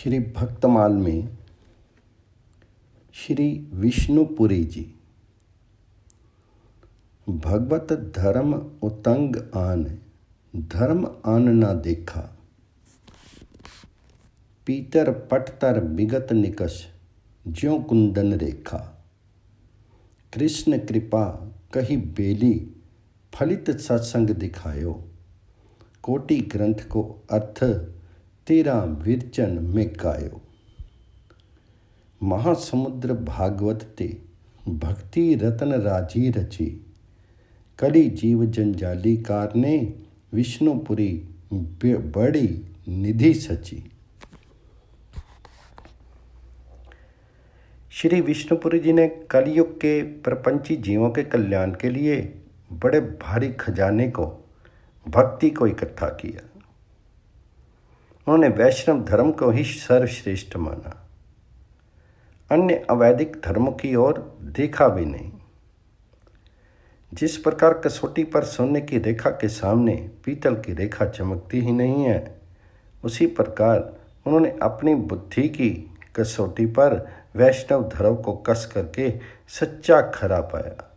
श्री भक्तमाल में श्री विष्णुपुरी जी। भगवत धर्म उतंग आन, धर्म आन ना देखा। पीतर पटतर विगत निकष, ज्यों कुंदन रेखा। कृष्ण कृपा कही बेली, फलित सत्संग दिखायो। कोटि ग्रंथ को अर्थ, तेरा विरचन में गायो। महासमुद्र भागवत ते, भक्ति रतन राजी रची। कली जीव जंजाली कार ने, विष्णुपुरी बड़ी निधि सची। श्री विष्णुपुरी जी ने कलयुग के प्रपंची जीवों के कल्याण के लिए बड़े भारी खजाने को, भक्ति को इकट्ठा किया। उन्होंने वैष्णव धर्म को ही सर्वश्रेष्ठ माना, अन्य अवैदिक धर्मों की ओर देखा भी नहीं। जिस प्रकार कसौटी पर सोने की रेखा के सामने पीतल की रेखा चमकती ही नहीं है, उसी प्रकार उन्होंने अपनी बुद्धि की कसौटी पर वैष्णव धर्म को कस करके सच्चा खरा पाया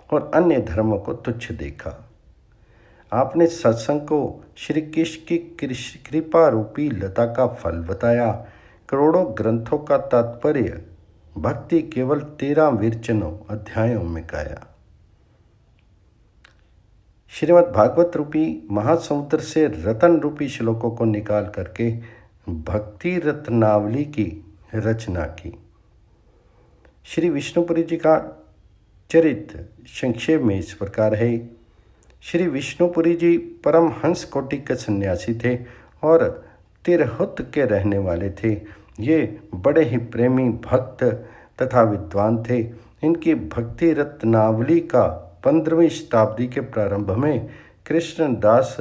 और अन्य धर्मों को तुच्छ देखा। आपने सत्संग को श्री कृष्ण की कृपा रूपी लता का फल बताया। करोड़ों ग्रंथों का तात्पर्य भक्ति केवल 13 विरचनों अध्यायों में गाया। श्रीमद् भागवत रूपी महासमुद्र से रतन रूपी श्लोकों को निकाल करके भक्ति रत्नावली की रचना की। श्री विष्णुपुरी जी का चरित्र संक्षेप में इस प्रकार है। श्री विष्णुपुरी जी परमहंस कोटि के सन्यासी थे और तिरहुत के रहने वाले थे। ये बड़े ही प्रेमी भक्त तथा विद्वान थे। इनकी भक्ति रत्नावली का 15वीं शताब्दी के प्रारंभ में कृष्णदास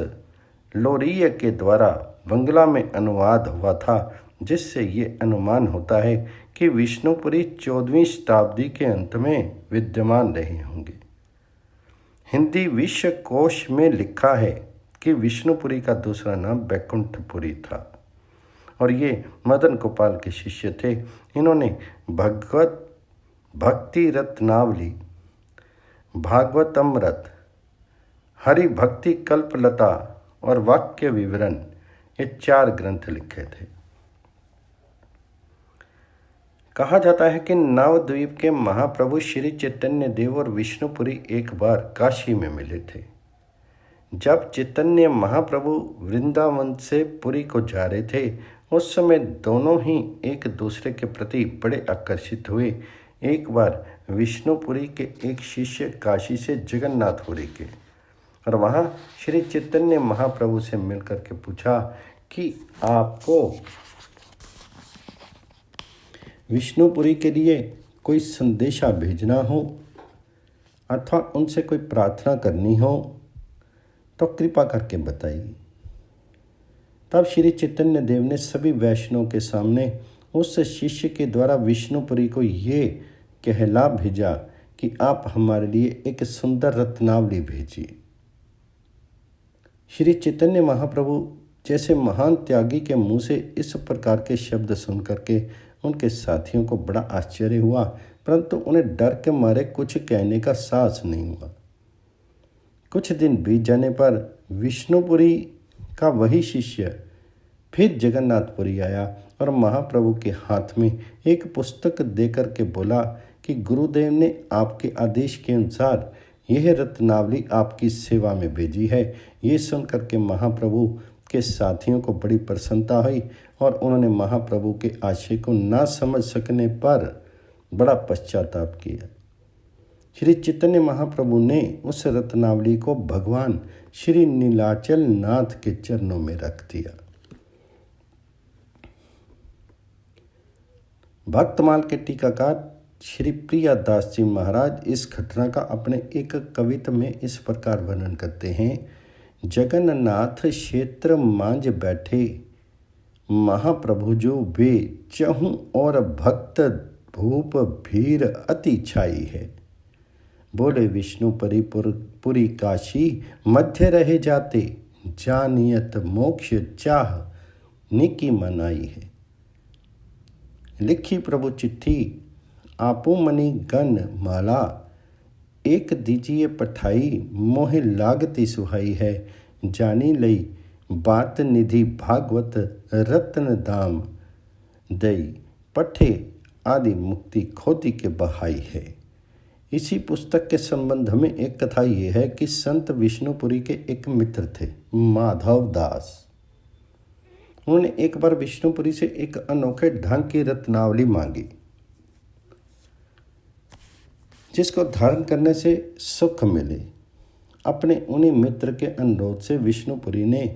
लोरिय के द्वारा बंगला में अनुवाद हुआ था, जिससे ये अनुमान होता है कि विष्णुपुरी 14वीं शताब्दी के अंत में विद्यमान रहे होंगे। हिंदी विश्वकोश में लिखा है कि विष्णुपुरी का दूसरा नाम बैकुंठपुरी था और ये मदन गोपाल के शिष्य थे। इन्होंने भक्ति रत्नावली, भागवतमृत, हरि भक्ति कल्पलता और वाक्य विवरण, ये 4 ग्रंथ लिखे थे। कहा जाता है कि नवद्वीप के महाप्रभु श्री चैतन्य देव और विष्णुपुरी एक बार काशी में मिले थे। जब चैतन्य महाप्रभु वृंदावन से पुरी को जा रहे थे, उस समय दोनों ही एक दूसरे के प्रति बड़े आकर्षित हुए। एक बार विष्णुपुरी के एक शिष्य काशी से जगन्नाथपुरी के और वहाँ श्री चैतन्य महाप्रभु से मिलकर के पूछा कि आपको विष्णुपुरी के लिए कोई संदेशा भेजना हो अथवा उनसे कोई प्रार्थना करनी हो तो कृपा करके बताइए। तब श्री चैतन्य देव ने सभी वैष्णव के सामने उस शिष्य के द्वारा विष्णुपुरी को ये कहला भेजा कि आप हमारे लिए एक सुंदर रत्नावली भेजिए। श्री चैतन्य महाप्रभु जैसे महान त्यागी के मुंह से इस प्रकार के शब्द सुन करके उनके साथियों को बड़ा आश्चर्य हुआ, परंतु उन्हें डर के मारे कुछ कहने का साहस नहीं हुआ। कुछ दिन बीत जाने पर विष्णुपुरी का वही शिष्य फिर जगन्नाथपुरी आया और महाप्रभु के हाथ में एक पुस्तक देकर के बोला कि गुरुदेव ने आपके आदेश के अनुसार यह रत्नावली आपकी सेवा में भेजी है। ये सुनकर के महाप्रभु के साथियों को बड़ी प्रसन्नता हुई और उन्होंने महाप्रभु के आशय को ना समझ सकने पर बड़ा पश्चाताप किया। श्री चैतन्य महाप्रभु ने उस रत्नावली को भगवान श्री नीलाचल नाथ के चरणों में रख दिया। भक्तमाल के टीकाकार श्री प्रियादास जी महाराज इस घटना का अपने एक कविता में इस प्रकार वर्णन करते हैं। जगन्नाथ क्षेत्र मांझ बैठे, महाप्रभु जो वे चहूँ और भक्त भूप भीर अति छाई है। बोले विष्णुपुरी पुरी काशी, मध्य रहे जाते, जानियत मोक्ष चाह, नेकी मनाई है। लिखी प्रभु चिट्ठी आपू मनी गन माला, एक दीजिए पठाई मोहि लागती सुहाई है। जानी लई बात निधि भागवत रत्न दाम, दई पठे आदि मुक्ति खोती के बहाई है। इसी पुस्तक के संबंध में एक कथा ये है कि संत विष्णुपुरी के एक मित्र थे, माधव दास। उन्होंने एक बार विष्णुपुरी से एक अनोखे ढंग की रत्नावली मांगी, जिसको धारण करने से सुख मिले। अपने उन्हीं मित्र के अनुरोध से विष्णुपुरी ने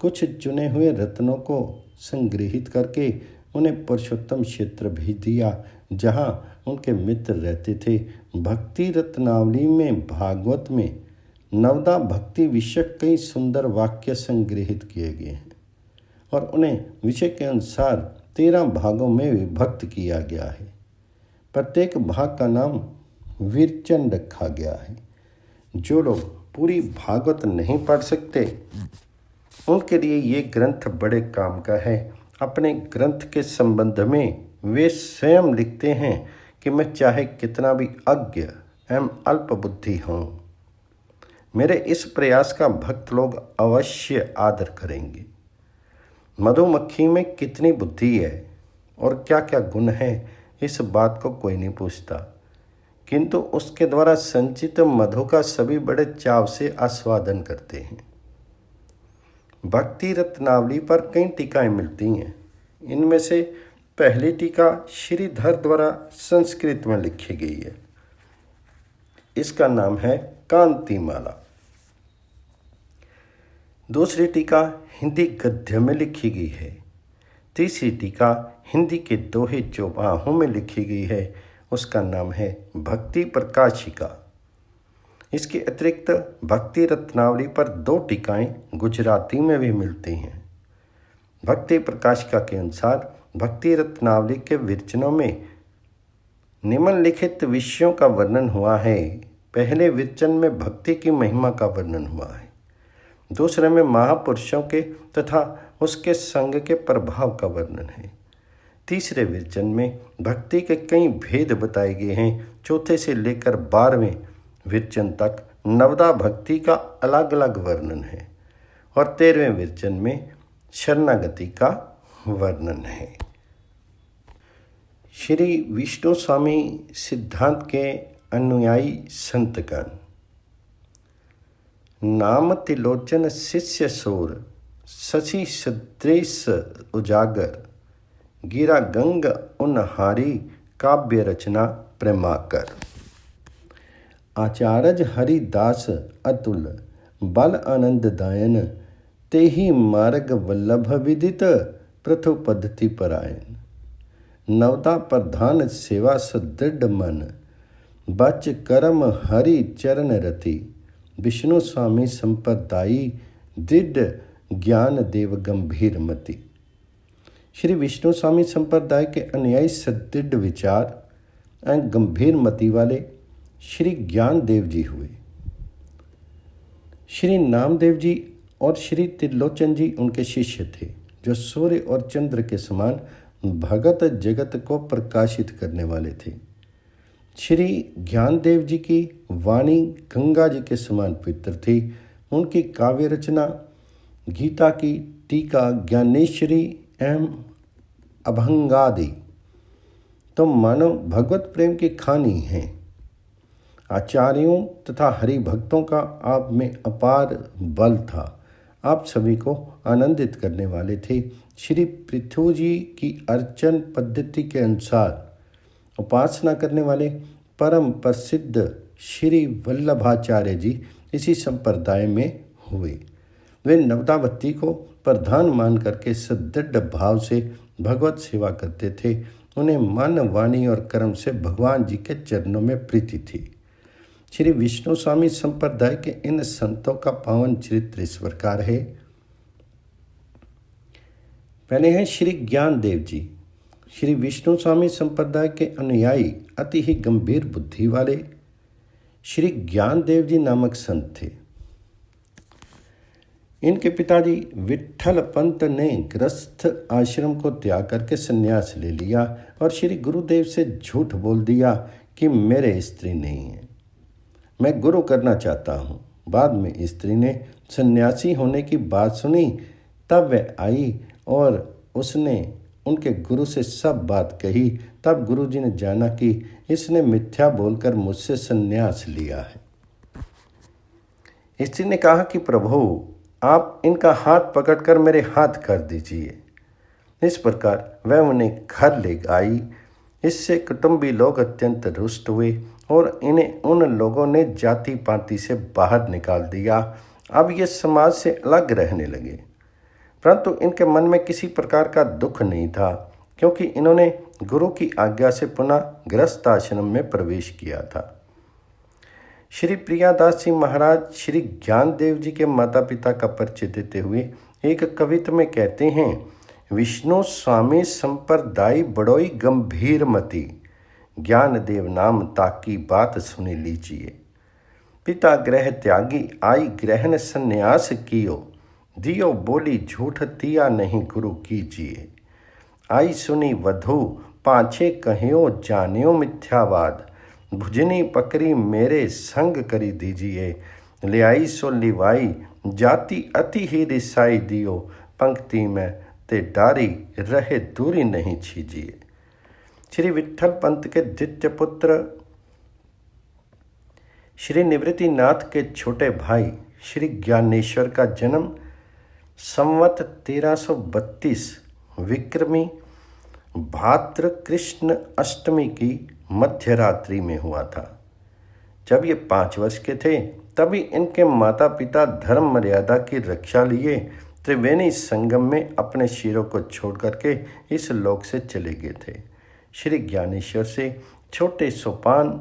कुछ चुने हुए रत्नों को संग्रहित करके उन्हें पुरुषोत्तम क्षेत्र भेज दिया, जहाँ उनके मित्र रहते थे। भक्ति रत्नावली में भागवत में नवदा भक्ति विषयक कई सुंदर वाक्य संग्रहित किए गए हैं और उन्हें विषय के अनुसार 13 भागों में विभक्त किया गया है। प्रत्येक भाग का नाम विरचन रखा गया है। जो लोग पूरी भागवत नहीं पढ़ सकते, उनके लिए ये ग्रंथ बड़े काम का है। अपने ग्रंथ के संबंध में वे स्वयं लिखते हैं कि मैं चाहे कितना भी अज्ञ एवं अल्प बुद्धि हूँ, मेरे इस प्रयास का भक्त लोग अवश्य आदर करेंगे। मधुमक्खी में कितनी बुद्धि है और क्या क्या गुण है, इस बात को कोई नहीं पूछता, किंतु उसके द्वारा संचित मधु का सभी बड़े चाव से आस्वादन करते हैं। भक्ति रत्नावली पर कई टीकाएं मिलती हैं। इनमें से पहली टीका श्रीधर द्वारा संस्कृत में लिखी गई है। इसका नाम है कांतिमाला। दूसरी टीका हिंदी गद्य में लिखी गई है। तीसरी टीका हिंदी के दोहे चौबाहों में लिखी गई है। उसका नाम है भक्ति प्रकाशिका। इसके अतिरिक्त भक्ति रत्नावली पर 2 टीकाएं गुजराती में भी मिलती हैं। भक्ति प्रकाशिका के अनुसार भक्ति रत्नावली के विरचनों में निम्नलिखित विषयों का वर्णन हुआ है। पहले विरचन में भक्ति की महिमा का वर्णन हुआ है। दूसरे में महापुरुषों के तथा उसके संग के प्रभाव का वर्णन है। तीसरे विरचन में भक्ति के कई भेद बताए गए हैं। चौथे से लेकर 12वें विरचन तक नवदा भक्ति का अलग अलग वर्णन है और 13वें विरचन में शरणागति का वर्णन है। श्री विष्णु स्वामी सिद्धांत के अनुयायी संतगण नाम तिलोचन शिष्य सोर, शशि सदृश उजागर, गिरा गंग उनहारी काव्य रचना प्रेमाकर। आचार्य हरिदास अतुल बल आनंद दायन, तेहि मार्ग वल्लभ विदित प्रथु पद्धति परायण। नवदा प्रधान सेवा सुदृढ़ मन, बच कर्म हरि चरण रति। विष्णु स्वामी संप्रदायी दृढ़ ज्ञान देव गंभीर मति। श्री विष्णु स्वामी संप्रदाय के अनुयायी सदृढ़ विचार एवं गंभीर मति वाले श्री ज्ञान देव जी हुए। श्री नामदेव जी और श्री त्रिलोचन जी उनके शिष्य थे, जो सूर्य और चंद्र के समान भगत जगत को प्रकाशित करने वाले थे। श्री ज्ञानदेव जी की वाणी गंगा जी के समान पवित्र थी। उनकी काव्य रचना गीता की टीका, ज्ञानेश्वरी एवं अभंगादि तो मानो भगवत प्रेम की खानी हैं। आचार्यों तथा हरि भक्तों का आप में अपार बल था। आप सभी को आनंदित करने वाले थे। श्री पृथ्वी जी की अर्चन पद्धति के अनुसार उपासना करने वाले परम प्रसिद्ध श्री वल्लभाचार्य जी इसी संप्रदाय में हुए। वे नवदावती को प्रधान मान करके सदृढ़ भाव से भगवत सेवा करते थे। उन्हें मन, वाणी और कर्म से भगवान जी के चरणों में प्रीति थी। श्री विष्णु स्वामी संप्रदाय के इन संतों का पावन चरित्र इस प्रकार है। पहले हैं श्री ज्ञान देव जी। श्री विष्णु स्वामी संप्रदाय के अनुयायी अति ही गंभीर बुद्धि वाले श्री ज्ञान देव जी नामक संत थे। इनके पिताजी विट्ठल पंत ने गृहस्थ आश्रम को त्याग करके संन्यास ले लिया और श्री गुरुदेव से झूठ बोल दिया कि मेरे स्त्री नहीं है, मैं गुरु करना चाहता हूँ। बाद में स्त्री ने सन्यासी होने की बात सुनी, तब वह आई और उसने उनके गुरु से सब बात कही। तब गुरुजी ने जाना कि इसने मिथ्या बोलकर मुझसे सन्यास लिया है। स्त्री ने कहा कि प्रभु, आप इनका हाथ पकड़कर मेरे हाथ कर दीजिए। इस प्रकार वह उन्हें घर ले आई। इससे कुटुंबी लोग अत्यंत रुष्ट हुए और इन्हें उन लोगों ने जाति पाति से बाहर निकाल दिया। अब ये समाज से अलग रहने लगे, परंतु इनके मन में किसी प्रकार का दुख नहीं था, क्योंकि इन्होंने गुरु की आज्ञा से पुनः गृहस्थ आश्रम में प्रवेश किया था। श्री प्रियादास जी महाराज श्री ज्ञानदेव जी के माता पिता का परिचय देते हुए एक कविता में कहते हैं, विष्णु स्वामी संप्रदाय बड़ोई गंभीर मति, ज्ञानदेव नाम ताकी बात सुनी लीजिए। पिता ग्रह त्यागी आई ग्रहण संन्यास कियो, दियो बोली झूठ तिया नहीं गुरु कीजिए। आई सुनी वधु पाछे कहियो जानियो मिथ्यावाद, भुजनी पकड़ी मेरे संग करी दीजिए। ले आई सो लिवाई जाति अति ही रिसाई दियो, पंक्ति में ते डारी रहे दूरी नहीं छीजिए। श्री विट्ठल पंत के द्वितीय पुत्र श्री निवृत्तिनाथ के छोटे भाई श्री ज्ञानेश्वर का जन्म संवत 1332 विक्रमी भाद्र कृष्ण अष्टमी की मध्यरात्रि में हुआ था। जब ये 5 वर्ष के थे तभी इनके माता पिता धर्म मर्यादा की रक्षा लिए त्रिवेणी संगम में अपने शिरों को छोड़ करके इस लोक से चले गए थे। श्री ज्ञानेश्वर से छोटे सोपान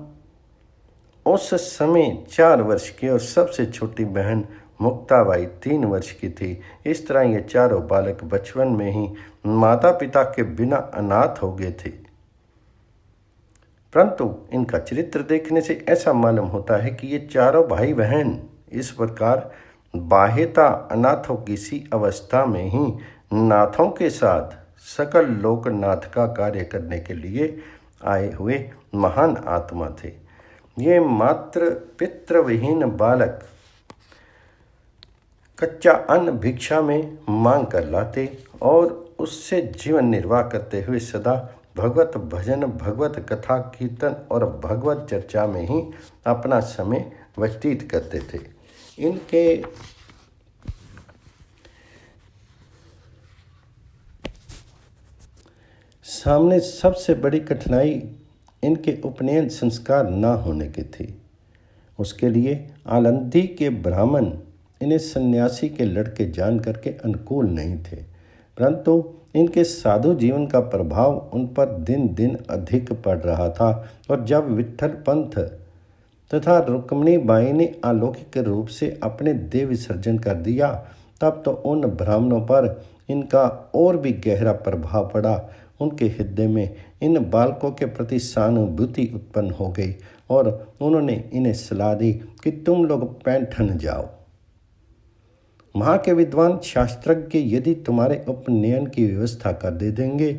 उस समय 4 वर्ष की और सबसे छोटी बहन मुक्ताबाई 3 वर्ष की थी। इस तरह ये चारों बालक बचपन में ही माता पिता के बिना अनाथ हो गए थे। परंतु इनका चरित्र देखने से ऐसा मालूम होता है कि ये चारों भाई बहन इस प्रकार बाह्यता अनाथों की सी अवस्था में ही नाथों के साथ सकल लोकनाथ का कार्य करने के लिए आए हुए महान आत्मा थे। ये मात्र पितृविहीन बालक कच्चा अन्न भिक्षा में मांग कर लाते और उससे जीवन निर्वाह करते हुए सदा भगवत भजन, भगवत कथा कीर्तन और भगवत चर्चा में ही अपना समय व्यतीत करते थे। इनके सामने सबसे बड़ी कठिनाई इनके उपनयन संस्कार न होने की थी। उसके लिए आलंदी के ब्राह्मण इन्हें सन्यासी के लड़के जान करके अनुकूल नहीं थे, परंतु इनके साधु जीवन का प्रभाव उन पर दिन दिन अधिक पड़ रहा था। और जब विट्ठल पंथ तथा रुक्मिणी बाई ने अलौकिक रूप से अपने देह विसर्जन कर दिया, तब तो उन ब्राह्मणों पर इनका और भी गहरा प्रभाव पड़ा। उनके हृदय में इन बालकों के प्रति सहानुभूति उत्पन्न हो गई और उन्होंने इन्हें सलाह दी कि तुम लोग पैंठन जाओ। वहाँ के विद्वान शास्त्रज्ञ यदि तुम्हारे उपनयन की व्यवस्था कर दे देंगे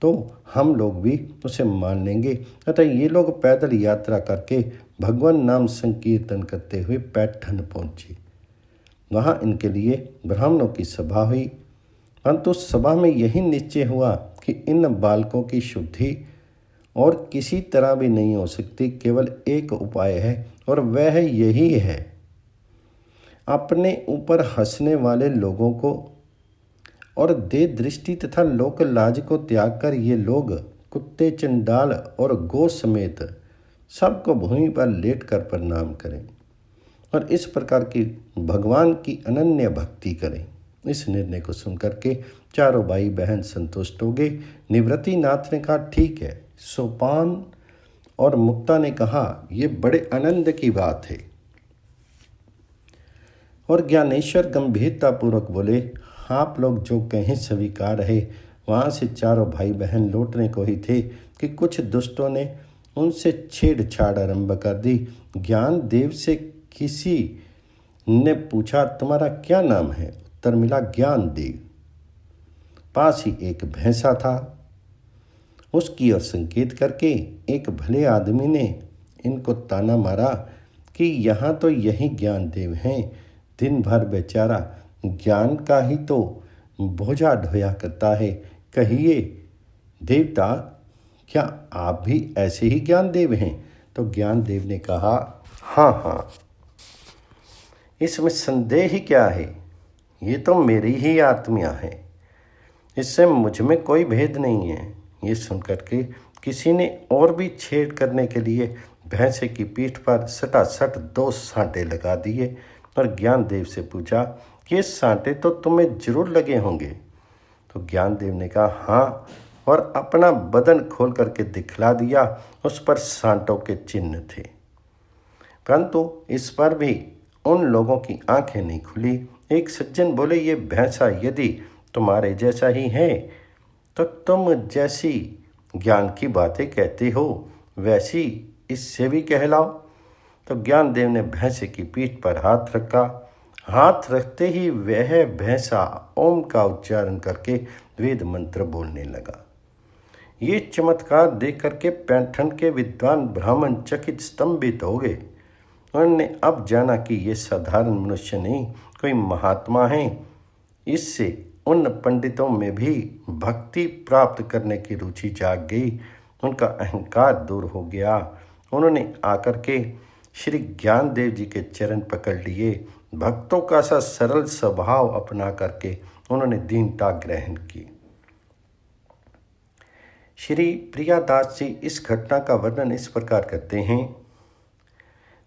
तो हम लोग भी उसे मान लेंगे। अतः ये लोग पैदल यात्रा करके भगवान नाम संकीर्तन करते हुए पैठन पहुँचे। वहाँ इनके लिए ब्राह्मणों की सभा हुई, परंतु सभा में यही निश्चय हुआ कि इन बालकों की शुद्धि और किसी तरह भी नहीं हो सकती। केवल एक उपाय है और वह यही है, अपने ऊपर हंसने वाले लोगों को और दे दृष्टि तथा लोक लाज को त्याग कर ये लोग कुत्ते, चंडाल और गौ समेत सबको भूमि पर लेट कर प्रणाम करें और इस प्रकार की भगवान की अनन्य भक्ति करें। इस निर्णय को सुनकर के चारों भाई बहन संतुष्ट हो गए। निवृत्तिनाथ ने कहा ठीक है। सोपान और मुक्ता ने कहा यह बड़े आनंद की बात है। और ज्ञानेश्वर गंभीरतापूर्वक बोले आप लोग जो कहें स्वीकार है। वहाँ से चारों भाई बहन लौटने को ही थे कि कुछ दुष्टों ने उनसे छेड़छाड़ आरंभ कर दी। ज्ञान देव से किसी ने पूछा तुम्हारा क्या नाम है? उत्तर मिला ज्ञान देव। पास ही एक भैंसा था। उसकी ओर संकेत करके एक भले आदमी ने इनको ताना मारा कि यहाँ तो यही ज्ञान देव हैं। दिन भर बेचारा ज्ञान का ही तो बोझा ढोया करता है। कहिए देवता, क्या आप भी ऐसे ही ज्ञान देव हैं? तो ज्ञान देव ने कहा, हाँ हाँ, इसमें संदेह ही क्या है? ये तो मेरी ही आत्मा है, इससे मुझ में कोई भेद नहीं है। ये सुनकर के किसी ने और भी छेड़ करने के लिए भैंसे की पीठ पर सटासट 2 सांटे लगा दिए और ज्ञानदेव से पूछा कि ये सांटे तो तुम्हें जरूर लगे होंगे। तो ज्ञानदेव ने कहा हाँ, और अपना बदन खोल करके दिखला दिया। उस पर सांटों के चिन्ह थे, परंतु इस पर भी उन लोगों की आंखें नहीं खुली। एक सज्जन बोले, ये भैंसा यदि तुम्हारे जैसा ही है तो तुम जैसी ज्ञान की बातें कहते हो वैसी इससे भी कहलाओ। तो ज्ञानदेव ने भैंसे की पीठ पर हाथ रखा। हाथ रखते ही वह भैंसा ओम का उच्चारण करके वेद मंत्र बोलने लगा। ये चमत्कार देख करके पैठण के विद्वान ब्राह्मण चकित स्तंभित हो गए। उन्होंने अब जाना कि ये साधारण मनुष्य नहीं, कोई महात्मा है। इससे उन पंडितों में भी भक्ति प्राप्त करने की रुचि जाग गई। उनका अहंकार दूर हो गया। उन्होंने आकर के श्री ज्ञानदेव जी के चरण पकड़ लिए। भक्तों का सा सरल स्वभाव अपना करके उन्होंने दीनता ग्रहण की। श्री प्रियादास जी इस घटना का वर्णन इस प्रकार करते हैं।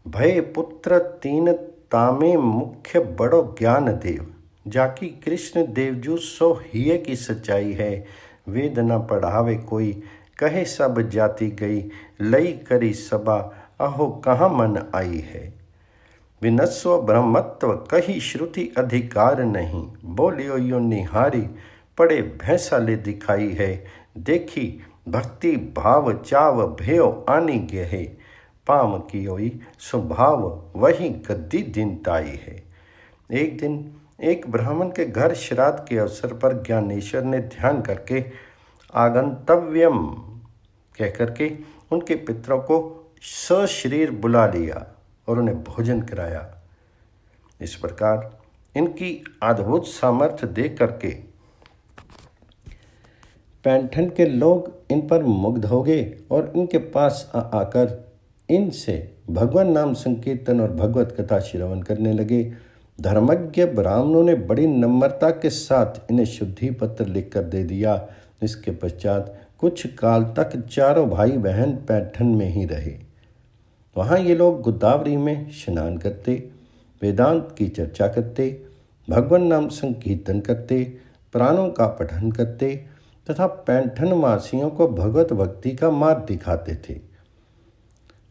भय पुत्र तीन तामे मुख्य बड़ो ज्ञान देव, जाकी कृष्ण देवजू सो हिये की सच्चाई है। वेद न पढ़ावे कोई, कहे सब जाति गई, लई करी सबा, अहो कहाँ मन आई है। विनस्व ब्रह्मत्व कही श्रुति अधिकार नहीं, बोलियो यो निहारी, पड़े भैंसा ले दिखाई है। देखी भक्ति भाव चाव भयो आनी गहे, पाम की ओई स्वभाव वही गद्दी दिन ताई है। एक दिन एक ब्राह्मण के घर श्राद्ध के अवसर पर ज्ञानेश्वर ने ध्यान करके आगंतव्यम कह करके उनके पितरों को सशरीर बुला लिया और उन्हें भोजन कराया। इस प्रकार इनकी अद्भुत सामर्थ्य देख करके पैठण के लोग इन पर मुग्ध हो गए और इनके पास आकर इनसे भगवान नाम संकीर्तन और भगवत कथा श्रवण करने लगे। धर्मज्ञ ब्राह्मणों ने बड़ी नम्रता के साथ इन्हें शुद्धि पत्र लिखकर दे दिया। इसके पश्चात कुछ काल तक चारों भाई बहन पैठण में ही रहे। वहाँ ये लोग गोदावरी में स्नान करते, वेदांत की चर्चा करते, भगवान नाम संकीर्तन करते, पुराणों का पठन करते तथा पैठण वासियों को भगवत भक्ति का मार्ग दिखाते थे।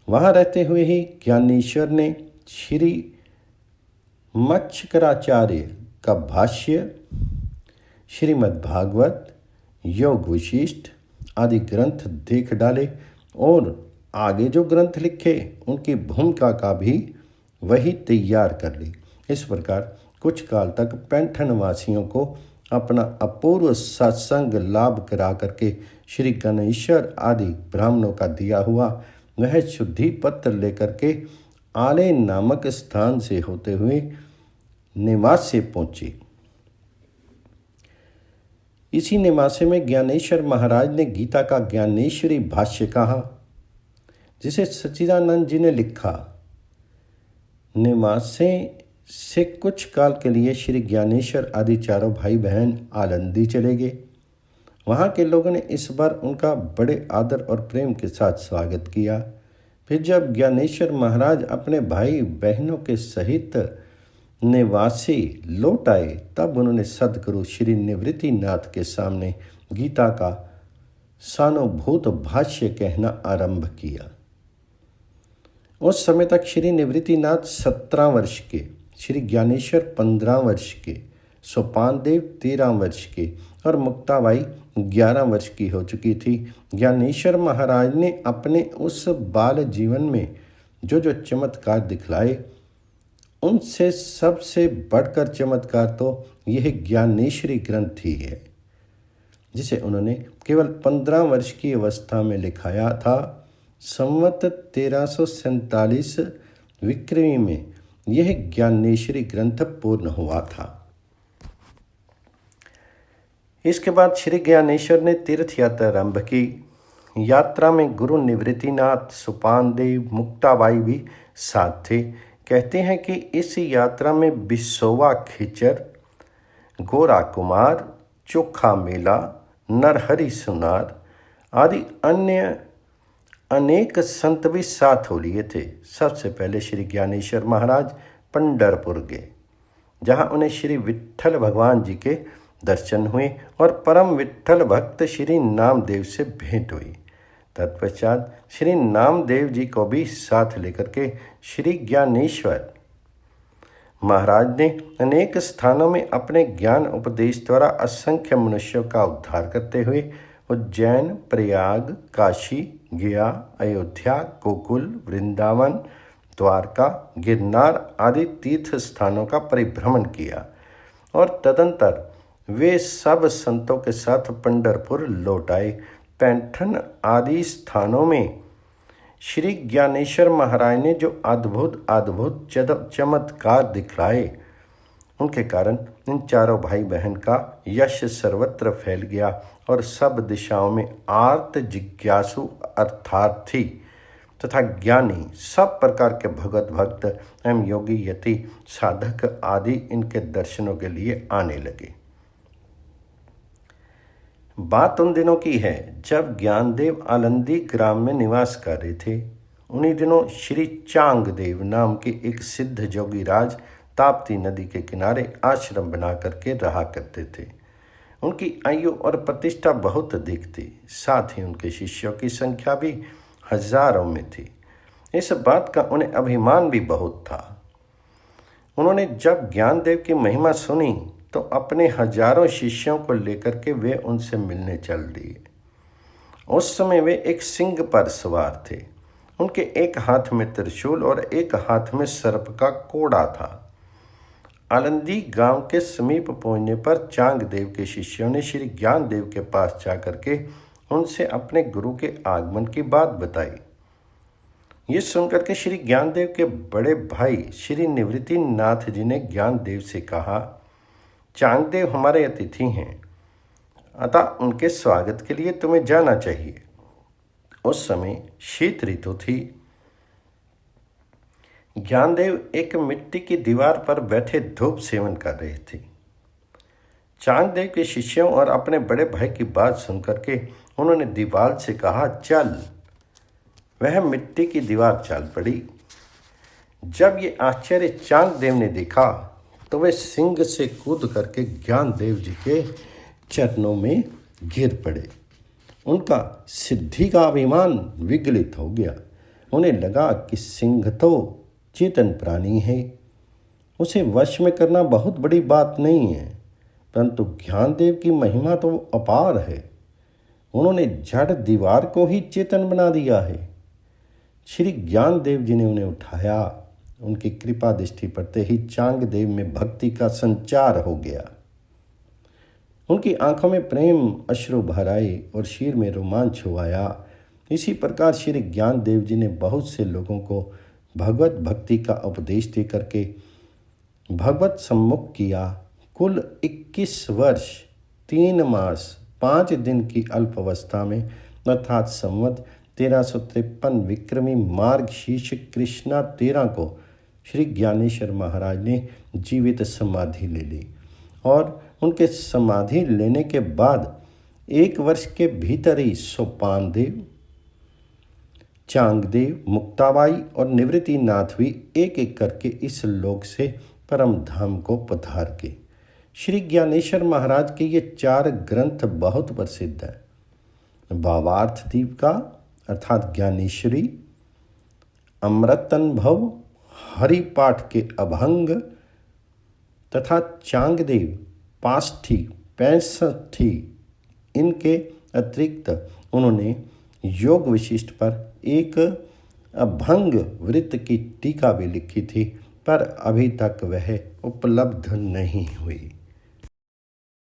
वहाँ रहते हुए ही ज्ञानेश्वर ने श्री मच्छकराचार्य का भाष्य, श्रीमद्भागवत, योग विशिष्ट आदि ग्रंथ देख डाले और आगे जो ग्रंथ लिखे उनकी भूमिका का भी वही तैयार कर ली। इस प्रकार कुछ काल तक पैठण वासियों को अपना अपूर्व सत्संग लाभ करा करके श्री गणेश्वर आदि ब्राह्मणों का दिया हुआ वह शुद्धि पत्र लेकर के आले नामक स्थान से होते हुए निवासे पहुँचे। इसी निवासे में ज्ञानेश्वर महाराज ने गीता का ज्ञानेश्वरी भाष्य कहा, जिसे सच्चिदानंद जी ने लिखा। निवासे से कुछ काल के लिए श्री ज्ञानेश्वर आदि चारों भाई बहन आलंदी चले गए। वहाँ के लोगों ने इस बार उनका बड़े आदर और प्रेम के साथ स्वागत किया। फिर जब ज्ञानेश्वर महाराज अपने भाई बहनों के सहित निवासी लौट आए तब उन्होंने सद्गुरु श्री निवृत्तिनाथ के सामने गीता का सानुभूत भाष्य कहना आरंभ किया। उस समय तक श्री निवृत्तिनाथ 17 वर्ष के, श्री ज्ञानेश्वर 15 वर्ष के, सोपानदेव 13 वर्ष के और मुक्ताबाई 11 वर्ष की हो चुकी थी। ज्ञानेश्वर महाराज ने अपने उस बाल जीवन में जो जो चमत्कार दिखलाए, उनसे सबसे बढ़कर चमत्कार तो यह ज्ञानेश्वरी ग्रंथ ही है, जिसे उन्होंने केवल 15 वर्ष की अवस्था में लिखाया था। संवत 1347 विक्रमी में यह ज्ञानेश्वरी ग्रंथ पूर्ण हुआ था। इसके बाद श्री ज्ञानेश्वर ने तीर्थ यात्रा आरंभ की। यात्रा में गुरु निवृत्तिनाथ, सुपानदेव, मुक्ताबाई भी साथ थे। कहते हैं कि इस यात्रा में बिसोवा खिचर, गोरा कुमार, चोखा मेला, नरहरि सुनार आदि अन्य अनेक संत भी साथ हो लिए थे। सबसे पहले श्री ज्ञानेश्वर महाराज पंढरपुर गए, जहाँ उन्हें श्री विट्ठल भगवान जी के दर्शन हुए और परम विट्ठल भक्त श्री नामदेव से भेंट हुई। तत्पश्चात श्री नामदेव जी को भी साथ लेकर के श्री ज्ञानेश्वर महाराज ने अनेक स्थानों में अपने ज्ञान उपदेश द्वारा असंख्य मनुष्यों का उद्धार करते हुए उज्जैन, प्रयाग, काशी, गया, अयोध्या, गोकुल, वृंदावन, द्वारका, गिरनार आदि तीर्थ स्थानों का परिभ्रमण किया और तदंतर वे सब संतों के साथ पंढरपुर लौट आए। पैंठन आदि स्थानों में श्री ज्ञानेश्वर महाराज ने जो अद्भुत चमत्कार दिखलाए, उनके कारण इन चारों भाई बहन का यश सर्वत्र फैल गया और सब दिशाओं में आर्त जिज्ञासु अर्थार्थी तथा ज्ञानी सब प्रकार के भगवत भक्त एवं योगी यति साधक आदि इनके दर्शनों के लिए आने लगे। बात उन दिनों की है जब ज्ञानदेव आलंदी ग्राम में निवास कर रहे थे। उन्हीं दिनों श्री चांगदेव नाम के एक सिद्ध जोगी राज ताप्ती नदी के किनारे आश्रम बना करके रहा करते थे। उनकी आयु और प्रतिष्ठा बहुत अधिक थी, साथ ही उनके शिष्यों की संख्या भी हजारों में थी। इस बात का उन्हें अभिमान भी बहुत था। उन्होंने जब ज्ञानदेव की महिमा सुनी तो अपने हजारों शिष्यों को लेकर के वे उनसे मिलने चल दिए। उस समय वे एक सिंह पर सवार थे। उनके एक हाथ में त्रिशूल और एक हाथ में सर्प का कोड़ा था। आलंदी गांव के समीप पहुंचने पर चांगदेव के शिष्यों ने श्री ज्ञानदेव के पास जाकर के उनसे अपने गुरु के आगमन की बात बताई। ये सुनकर के श्री ज्ञानदेव के बड़े भाई श्री निवृत्तिनाथ जी ने ज्ञानदेव से कहा, चांगदेव हमारे अतिथि हैं, अतः उनके स्वागत के लिए तुम्हें जाना चाहिए। उस समय शीत ऋतु थी। ज्ञानदेव एक मिट्टी की दीवार पर बैठे धूप सेवन कर रहे थे। चांगदेव के शिष्यों और अपने बड़े भाई की बात सुनकर के उन्होंने दीवार से कहा, चल। वह मिट्टी की दीवार चल पड़ी। जब ये आश्चर्य चांगदेव ने देखा तो वे सिंह से कूद करके ज्ञानदेव जी के चरणों में गिर पड़े। उनका सिद्धि का अभिमान विगलित हो गया। उन्हें लगा कि सिंह तो चेतन प्राणी है, उसे वश में करना बहुत बड़ी बात नहीं है, परंतु ज्ञानदेव की महिमा तो अपार है। उन्होंने जड़ दीवार को ही चेतन बना दिया है। श्री ज्ञानदेव जी ने उन्हें उठाया। उनकी कृपा दृष्टि पड़ते ही चांगदेव में भक्ति का संचार हो गया। उनकी आंखों में प्रेम अश्रु भर आए और शीर में रोमांच हो आया। इसी प्रकार श्री ज्ञानदेव जी ने बहुत से लोगों को भगवत भक्ति का उपदेश दे करके भगवत सम्मुख किया। कुल 21 वर्ष 3 मास 5 दिन की अल्प अवस्था में अर्थात संवत 1353 विक्रमी मार्गशीर्ष कृष्णा 13 को श्री ज्ञानेश्वर महाराज ने जीवित समाधि ले ली और उनके समाधि लेने के बाद 1 वर्ष के भीतर ही सोपानदेव, चांगदेव, मुक्ताबाई और निवृत्तिनाथ भी एक एक करके इस लोक से परम धाम को पधार के। श्री ज्ञानेश्वर महाराज के ये 4 ग्रंथ बहुत प्रसिद्ध हैं। भावार्थ दीपिका अर्थात ज्ञानेश्वरी, अमृत अनुभव, हरिपाठ के अभंग तथा चांगदेव पाष्ठी 65। इनके अतिरिक्त उन्होंने योग विशिष्ट पर एक अभंग वृत्त की टीका भी लिखी थी, पर अभी तक वह उपलब्ध नहीं हुई।